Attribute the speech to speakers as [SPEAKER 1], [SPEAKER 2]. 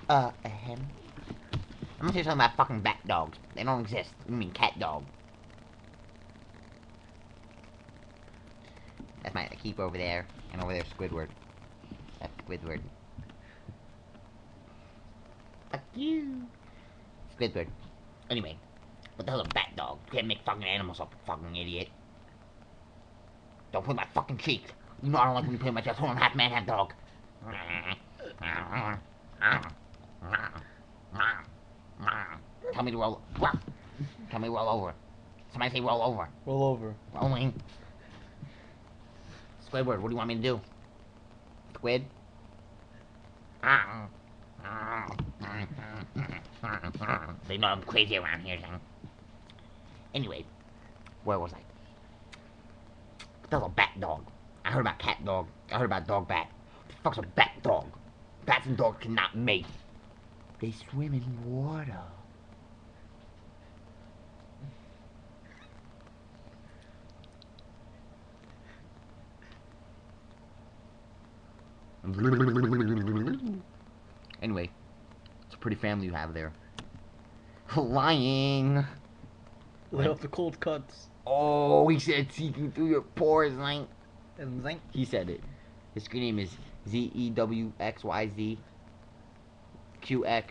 [SPEAKER 1] Him. I'm gonna say something about fucking bat dogs. They don't exist. I mean cat dog. That's my keep over there. And over there, Squidward. That's Squidward. Fuck you. Squidward. Anyway. What the hell's a bat dog? You can't make fucking animals up, fucking idiot. Don't put my fucking cheeks. You know I don't like when you play my chest. Hold on, half man, half dog. Tell me to roll. Tell me to roll over. Somebody say roll over.
[SPEAKER 2] Roll over.
[SPEAKER 1] Rolling. Squidward, what do you want me to do? Squid? They know I'm crazy around here, son. Anyway, where was I? That was a bat dog. I heard about cat dog. I heard about dog bat. What the fuck's a bat dog? Bats and dogs cannot mate. They swim in water. Anyway, it's a pretty family you have there. Lying.
[SPEAKER 2] Lay off the cold cuts.
[SPEAKER 1] Oh, he said seeking through your pores, like.
[SPEAKER 2] And zinc.
[SPEAKER 1] He said it. His screen name is ZEWXYZ QX.